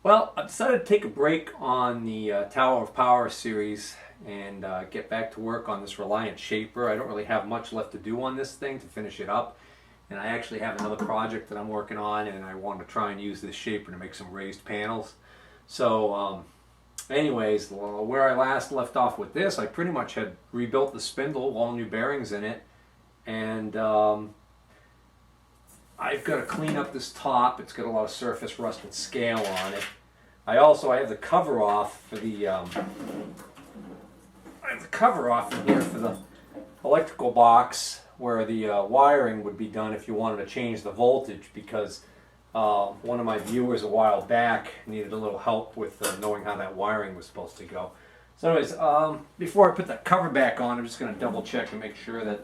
Well, I decided to take a break on the Tower of Power series and get back to work on this Reliant shaper. I don't really have much left to do on this thing to finish it up. And I actually have another project that I'm working on, and I want to try and use this shaper to make some raised panels. So, anyways, where I last left off with this, I pretty much had rebuilt the spindle, all new bearings in it, and I've got to clean up this top. It's got a lot of surface rust and scale on it. I have the cover off for the in here for the electrical box where the wiring would be done if you wanted to change the voltage, because one of my viewers a while back needed a little help with knowing how that wiring was supposed to go. So anyways, before I put that cover back on, I'm just going to double check and make sure that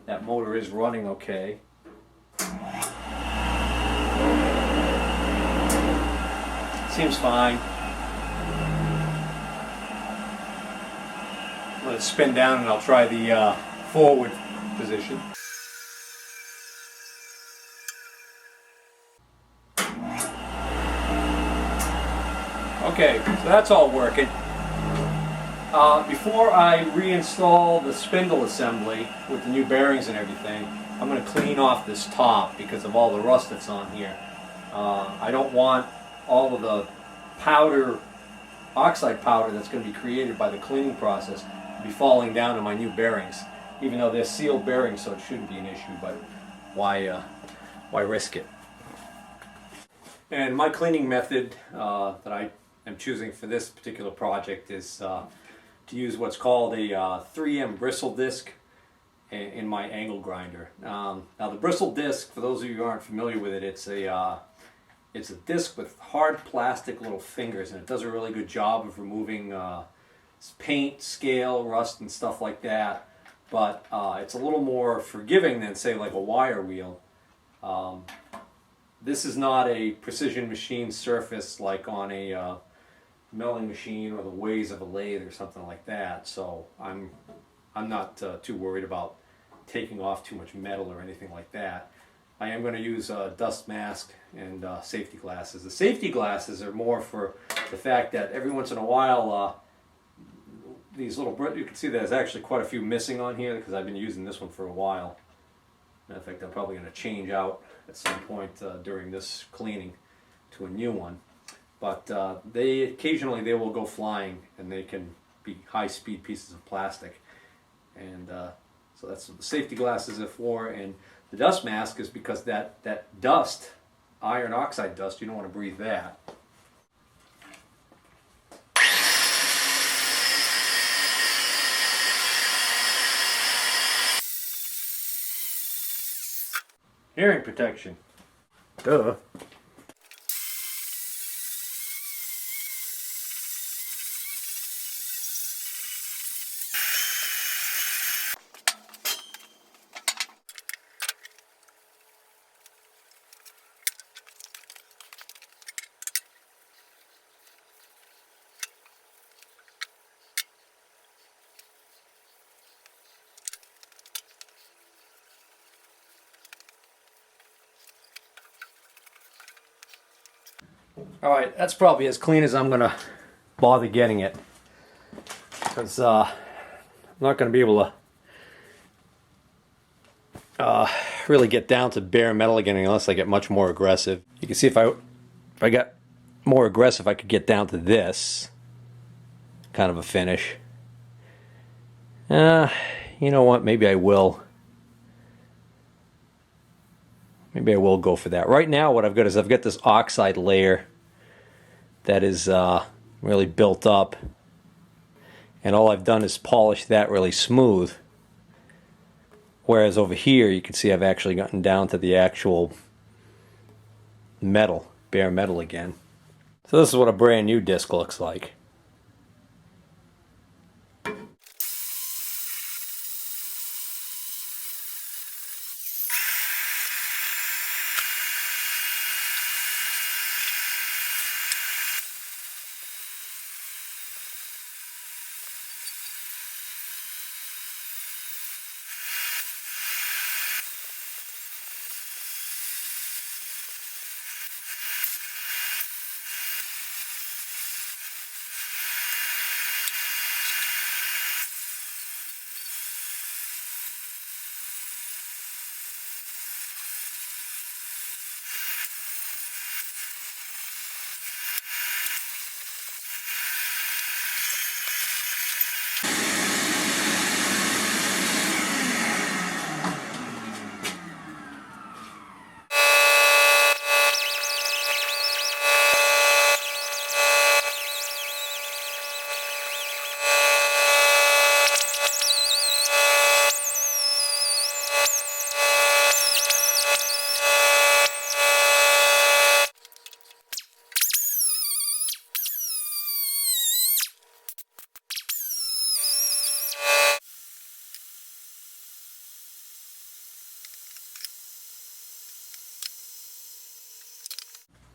that motor is running okay. Seems fine. Let it spin down and I'll try the forward position. Okay, so that's all working. Before I reinstall the spindle assembly with the new bearings and everything, I'm going to clean off this top because of all the rust that's on here. I don't want all of the powder, oxide powder that's going to be created by the cleaning process to be falling down to my new bearings. Even though they're sealed bearings, so it shouldn't be an issue, but why risk it? And my cleaning method that I am choosing for this particular project is to use what's called a 3M bristle disc in my angle grinder. Now the bristle disc, for those of you who aren't familiar with it, it's a disc with hard plastic little fingers, and it does a really good job of removing paint, scale, rust, and stuff like that. But it's a little more forgiving than, say, like a wire wheel. This is not a precision machine surface like on a milling machine or the ways of a lathe or something like that. So I'm not too worried about taking off too much metal or anything like that. I am going to use a dust mask and safety glasses. The safety glasses are more for the fact that every once in a while these little, you can see there's actually quite a few missing on here because I've been using this one for a while. In fact, I'm probably going to change out at some point during this cleaning to a new one. But occasionally they will go flying, and they can be high-speed pieces of plastic. And so that's what the safety glasses are for. And the dust mask is because that dust, iron oxide dust, you don't want to breathe that. Hearing protection. Duh. Alright, that's probably as clean as I'm going to bother getting it. Because I'm not going to be able to really get down to bare metal again unless I get much more aggressive. You can see if I got more aggressive, I could get down to this kind of a finish. You know what? Maybe I will. Maybe I will go for that. Right now what I've got is I've got this oxide layer that is really built up, and all I've done is polish that really smooth. Whereas over here you can see I've actually gotten down to the actual metal, bare metal again. So this is what a brand new disc looks like.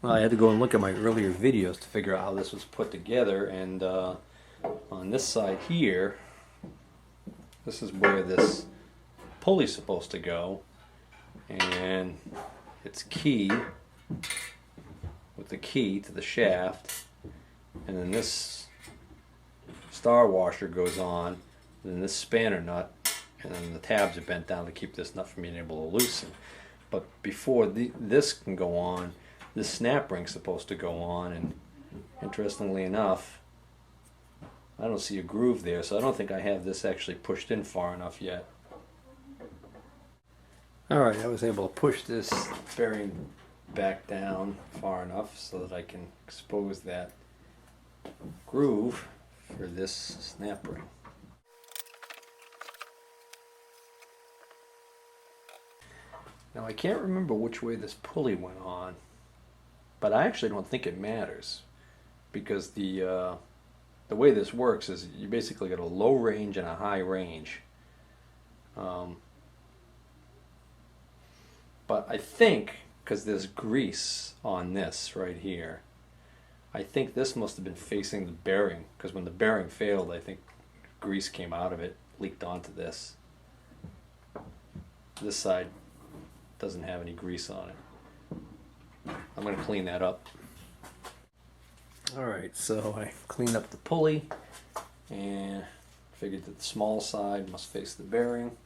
Well, I had to go and look at my earlier videos to figure out how this was put together, and on this side here, this is where this pulley's supposed to go, and it's key with the key to the shaft, and then this star washer goes on, and then this spanner nut, and then the tabs are bent down to keep this nut from being able to loosen. But before this can go on, this snap ring's supposed to go on, and interestingly enough, I don't see a groove there, so I don't think I have this actually pushed in far enough yet. Alright, I was able to push this bearing back down far enough so that I can expose that groove for this snap ring. Now I can't remember which way this pulley went on, but I actually don't think it matters, because the way this works is you basically got a low range and a high range. But I think, because there's grease on this right here, I think this must have been facing the bearing, because when the bearing failed, I think grease came out of it, leaked onto this. This side doesn't have any grease on it. I'm going to clean that up. Alright, so I cleaned up the pulley and figured that the small side must face the bearing.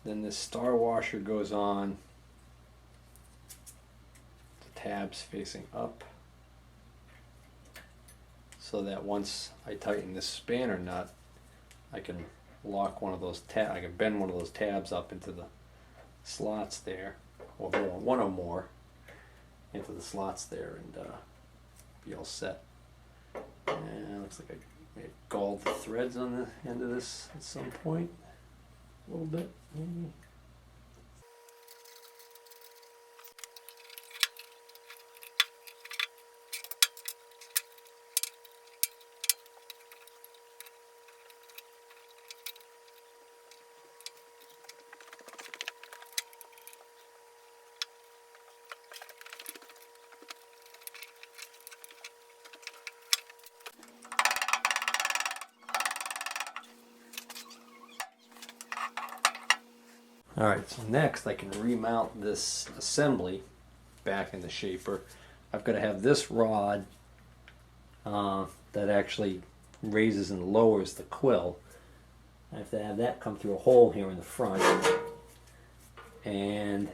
Then this star washer goes on, the tabs facing up, so that once I tighten this spanner nut, I can lock one of those I can bend one of those tabs up into the slots there, or one or more into the slots there, and be all set. And it looks like I may have galled the threads on the end of this at some point. A little bit, maybe. Alright, so next I can remount this assembly back in the shaper. I've got to have this rod that actually raises and lowers the quill. I have to have that come through a hole here in the front. And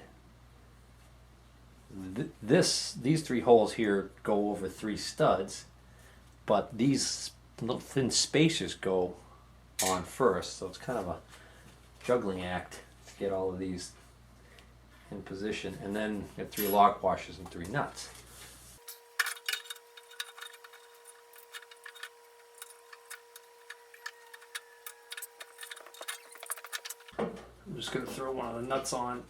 these three holes here go over 3 studs, but these little thin spacers go on first, so it's kind of a juggling act. Get all of these in position, and then get 3 lock washers and 3 nuts. I'm just going to throw one of the nuts on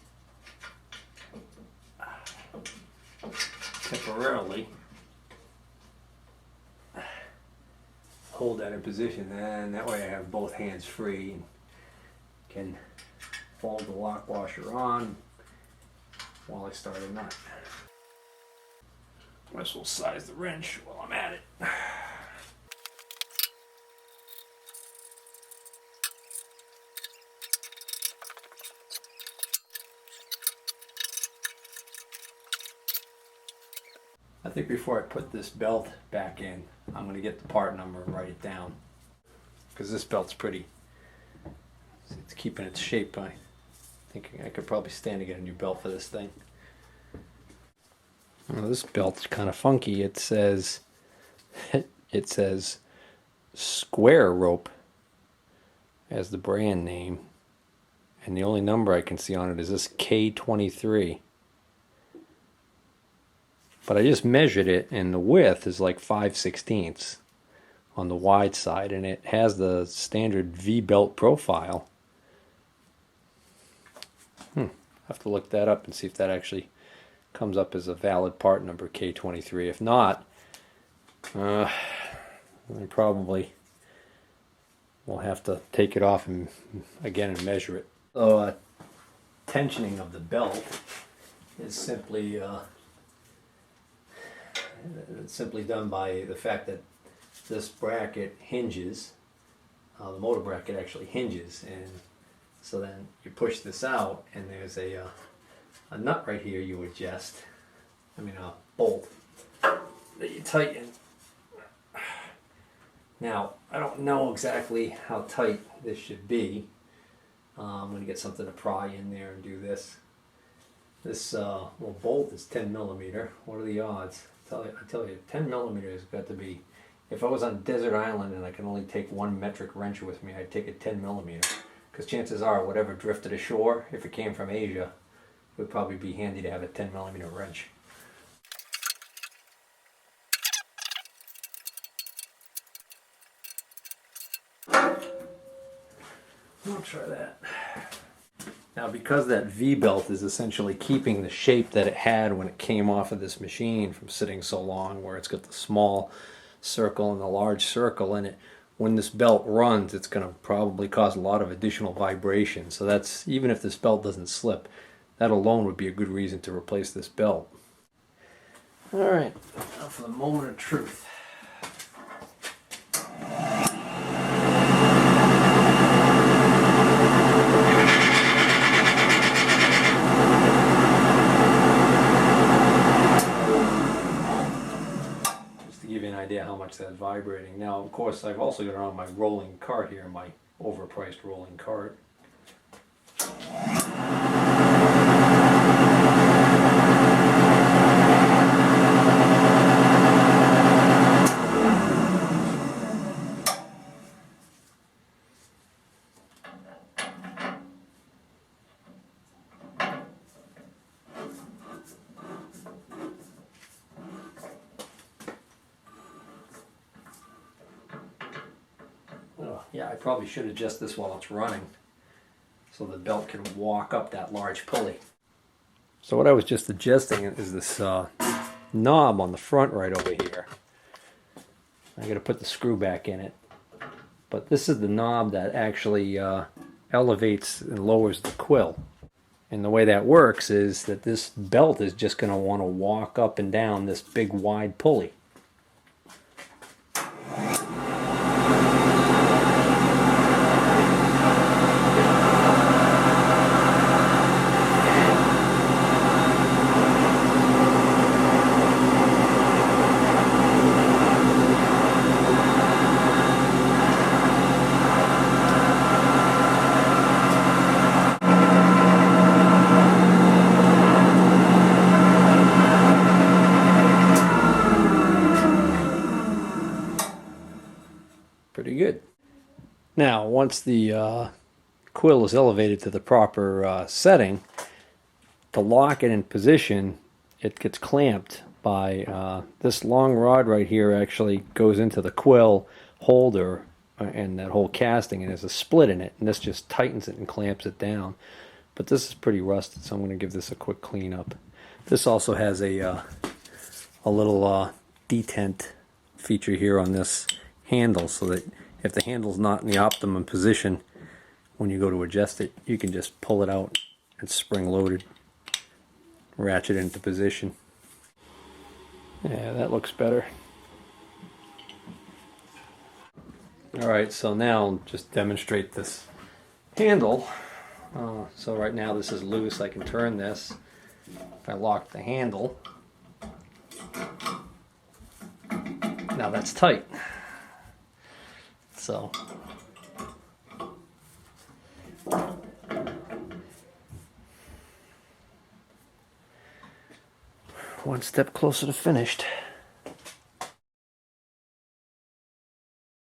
temporarily. Hold that in position, and that way I have both hands free and can fold the lock washer on while I start a nut. Might as well size the wrench while I'm at it. I think before I put this belt back in, I'm going to get the part number and write it down, because this belt's pretty, it's keeping its shape. I thinking I could probably stand to get a new belt for this thing. Well, this belt's kind of funky. It says Square Rope as the brand name, and the only number I can see on it is this K23. But I just measured it, and the width is like 5/16 on the wide side, and it has the standard V-belt profile. I have to look that up and see if that actually comes up as a valid part number, K23. If not, I probably will have to take it off and again and measure it. So tensioning of the belt is simply done by the fact that this bracket hinges. The motor bracket actually hinges, and so then you push this out, and there's a nut right here you adjust. I mean a bolt that you tighten. Now I don't know exactly how tight this should be. I'm going to get something to pry in there and do this. This little bolt is 10 millimeter. What are the odds? I tell you, 10 millimeters has got to be. If I was on a desert island and I can only take 1 metric wrench with me, I'd take a 10 millimeter. Because chances are, whatever drifted ashore, if it came from Asia, it would probably be handy to have a 10 millimeter wrench. I'll try that. Now, because that V-belt is essentially keeping the shape that it had when it came off of this machine from sitting so long, where it's got the small circle and the large circle in it, when this belt runs, it's going to probably cause a lot of additional vibration. So that's, even if this belt doesn't slip, that alone would be a good reason to replace this belt. Alright, now for the moment of truth. Idea how much that's vibrating. Now, of course, I've also got it on my rolling cart here, my overpriced rolling cart. Yeah, I probably should adjust this while it's running so the belt can walk up that large pulley. So what I was just adjusting is this knob on the front right over here. I got to put the screw back in it. But this is the knob that actually elevates and lowers the quill. And the way that works is that this belt is just going to want to walk up and down this big wide pulley. Pretty good. Now, once the quill is elevated to the proper setting, to lock it in position, it gets clamped by this long rod right here. Actually goes into the quill holder and that whole casting, and there's a split in it, and this just tightens it and clamps it down. But this is pretty rusted, so I'm going to give this a quick clean up. This also has a little detent feature here on this handle, so that if the handle's not in the optimum position when you go to adjust it, you can just pull it out and spring loaded, ratchet it into position. Yeah, that looks better. Alright, so now I'll just demonstrate this handle. So right now this is loose. I can turn this. If I lock the handle, now that's tight. So one step closer to finished.